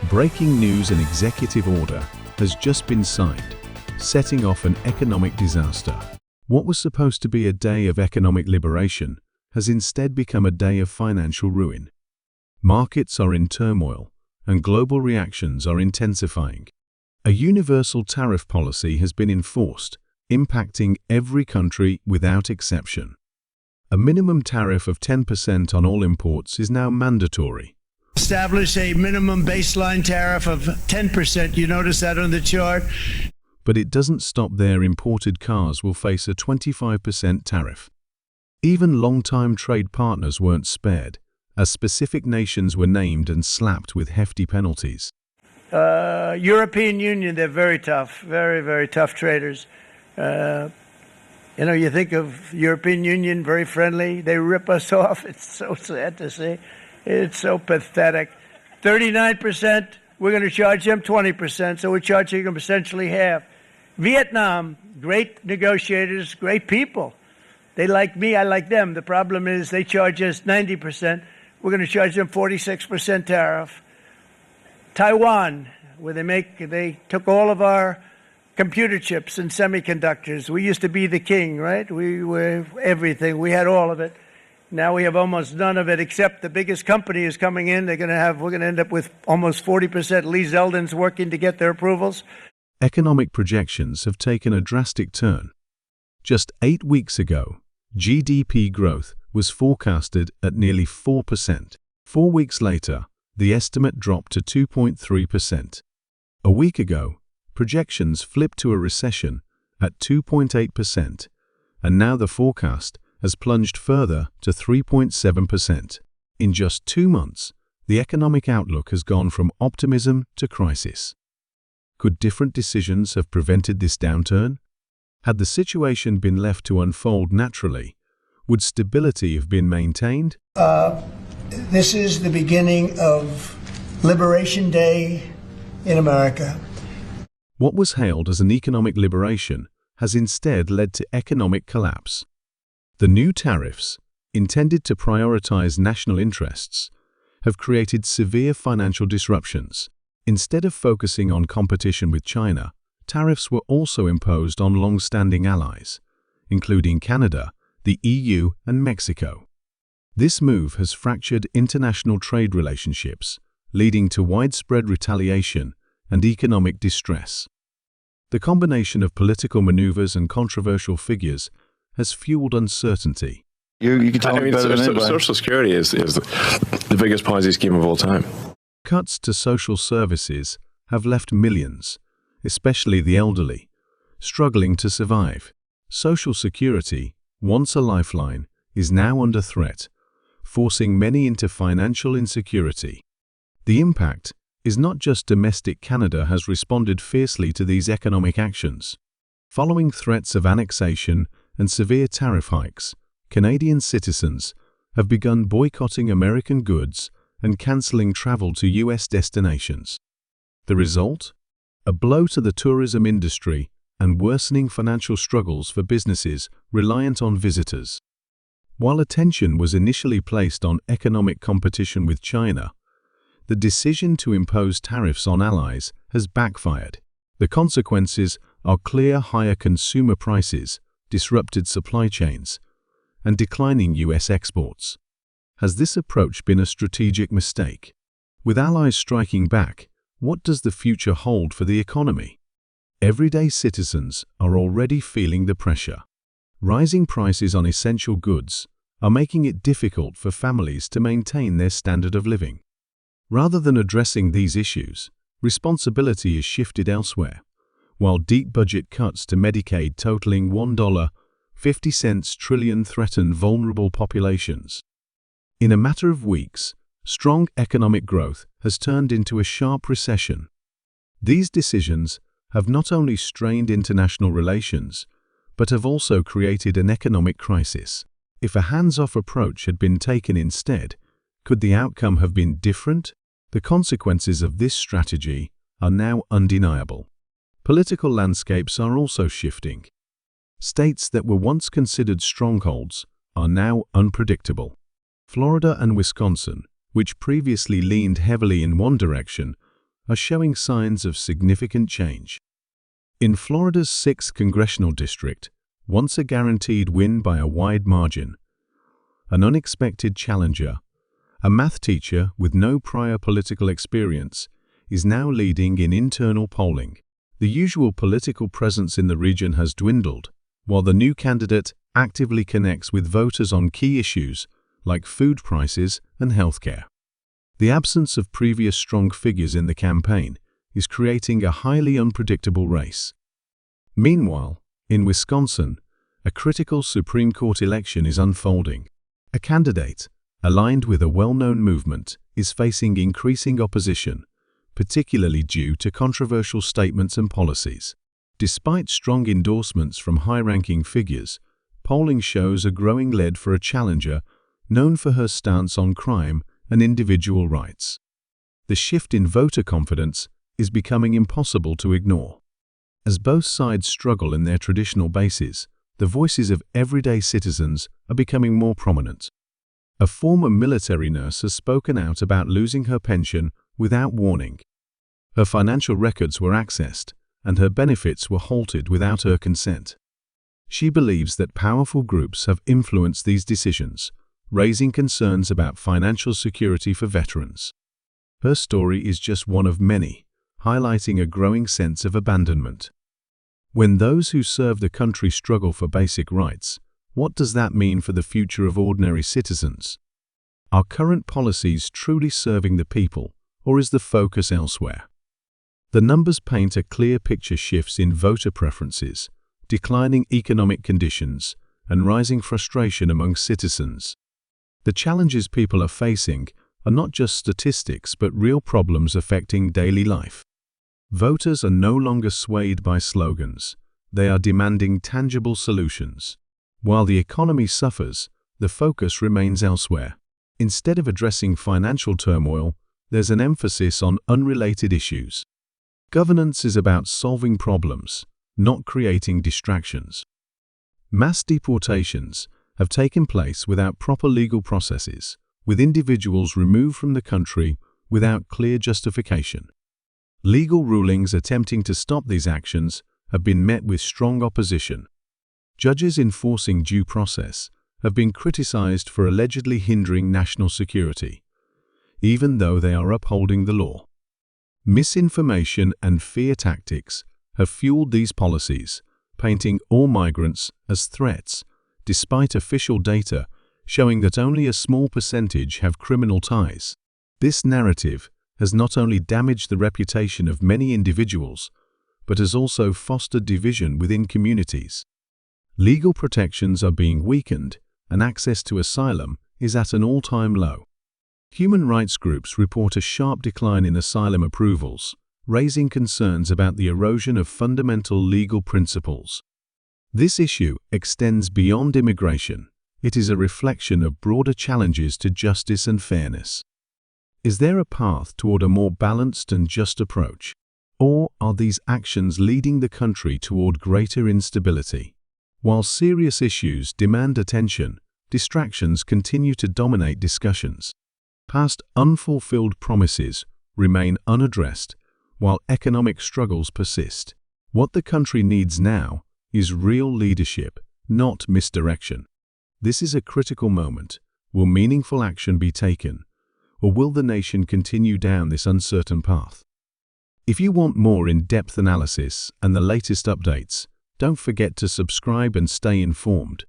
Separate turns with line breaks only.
Breaking news: an executive order has just been signed, setting off an economic disaster. What was supposed to be a day of economic liberation has instead become a day of financial ruin. Markets are in turmoil, and global reactions are intensifying. A universal tariff policy has been enforced, impacting every country without exception. A minimum tariff of 10% on all imports is now mandatory.
Establish a minimum baseline tariff of 10%. You notice that on the chart?
But it doesn't stop there. Imported cars will face a 25% tariff. Even long-time trade partners weren't spared, as specific nations were named and slapped with hefty penalties.
European Union, they're very tough, very, very tough traders. You think of European Union, very friendly. They rip us off. It's so sad to see. It's so pathetic. 39%, we're going to charge them 20%, so we're charging them essentially half. Vietnam, great negotiators, great people. They like me, I like them. The problem is they charge us 90%. We're going to charge them 46% tariff. Taiwan, where they took all of our computer chips and semiconductors. We used to be the king, right? We were everything. We had all of it. Now we have almost none of it, except the biggest company is coming in. We're going to end up with almost 40%. Lee Zeldin's working to get their approvals.
Economic projections have taken a drastic turn. Just 8 weeks ago, GDP growth was forecasted at nearly 4%. 4 weeks later, the estimate dropped to 2.3%. A week ago, projections flipped to a recession at 2.8%, and now the forecast has plunged further to 3.7%. In just 2 months, the economic outlook has gone from optimism to crisis. Could different decisions have prevented this downturn? Had the situation been left to unfold naturally, would stability have been maintained?
This is the beginning of Liberation Day in America.
What was hailed as an economic liberation has instead led to economic collapse. The new tariffs, intended to prioritize national interests, have created severe financial disruptions. Instead of focusing on competition with China, tariffs were also imposed on long-standing allies, including Canada, the EU, and Mexico. This move has fractured international trade relationships, leading to widespread retaliation and economic distress. The combination of political maneuvers and controversial figures has fueled uncertainty.
You can tell me better than anybody. Social Security is the biggest Ponzi scheme of all time.
Cuts to social services have left millions, especially the elderly, struggling to survive. Social Security, once a lifeline, is now under threat, forcing many into financial insecurity. The impact is not just domestic. Canada has responded fiercely to these economic actions. Following threats of annexation and severe tariff hikes, Canadian citizens have begun boycotting American goods and cancelling travel to U.S. destinations. The result? A blow to the tourism industry and worsening financial struggles for businesses reliant on visitors. While attention was initially placed on economic competition with China, the decision to impose tariffs on allies has backfired. The consequences are clear: higher consumer prices, disrupted supply chains, and declining U.S. exports. Has this approach been a strategic mistake? With allies striking back, what does the future hold for the economy? Everyday citizens are already feeling the pressure. Rising prices on essential goods are making it difficult for families to maintain their standard of living. Rather than addressing these issues, responsibility is shifted elsewhere. While deep budget cuts to Medicaid totaling $1.50 trillion threaten vulnerable populations. In a matter of weeks, strong economic growth has turned into a sharp recession. These decisions have not only strained international relations, but have also created an economic crisis. If a hands-off approach had been taken instead, could the outcome have been different? The consequences of this strategy are now undeniable. Political landscapes are also shifting. States that were once considered strongholds are now unpredictable. Florida and Wisconsin, which previously leaned heavily in one direction, are showing signs of significant change. In Florida's 6th congressional district, once a guaranteed win by a wide margin, an unexpected challenger, a math teacher with no prior political experience, is now leading in internal polling. The usual political presence in the region has dwindled, while the new candidate actively connects with voters on key issues like food prices and healthcare. The absence of previous strong figures in the campaign is creating a highly unpredictable race. Meanwhile, in Wisconsin, a critical Supreme Court election is unfolding. A candidate, aligned with a well-known movement, is facing increasing opposition, particularly due to controversial statements and policies. Despite strong endorsements from high-ranking figures, polling shows a growing lead for a challenger known for her stance on crime and individual rights. The shift in voter confidence is becoming impossible to ignore. As both sides struggle in their traditional bases, the voices of everyday citizens are becoming more prominent. A former military nurse has spoken out about losing her pension without warning. Her financial records were accessed, and her benefits were halted without her consent. She believes that powerful groups have influenced these decisions, raising concerns about financial security for veterans. Her story is just one of many, highlighting a growing sense of abandonment. When those who serve the country struggle for basic rights, what does that mean for the future of ordinary citizens? Are current policies truly serving the people, or is the focus elsewhere? The numbers paint a clear picture: shifts in voter preferences, declining economic conditions, and rising frustration among citizens. The challenges people are facing are not just statistics but real problems affecting daily life. Voters are no longer swayed by slogans. They are demanding tangible solutions. While the economy suffers, the focus remains elsewhere. Instead of addressing financial turmoil, there's an emphasis on unrelated issues. Governance is about solving problems, not creating distractions. Mass deportations have taken place without proper legal processes, with individuals removed from the country without clear justification. Legal rulings attempting to stop these actions have been met with strong opposition. Judges enforcing due process have been criticized for allegedly hindering national security, even though they are upholding the law. Misinformation and fear tactics have fueled these policies, painting all migrants as threats, despite official data showing that only a small percentage have criminal ties. This narrative has not only damaged the reputation of many individuals, but has also fostered division within communities. Legal protections are being weakened, and access to asylum is at an all-time low. Human rights groups report a sharp decline in asylum approvals, raising concerns about the erosion of fundamental legal principles. This issue extends beyond immigration. It is a reflection of broader challenges to justice and fairness. Is there a path toward a more balanced and just approach? Or are these actions leading the country toward greater instability? While serious issues demand attention, distractions continue to dominate discussions. Past unfulfilled promises remain unaddressed, while economic struggles persist. What the country needs now is real leadership, not misdirection. This is a critical moment. Will meaningful action be taken, or will the nation continue down this uncertain path? If you want more in-depth analysis and the latest updates, don't forget to subscribe and stay informed.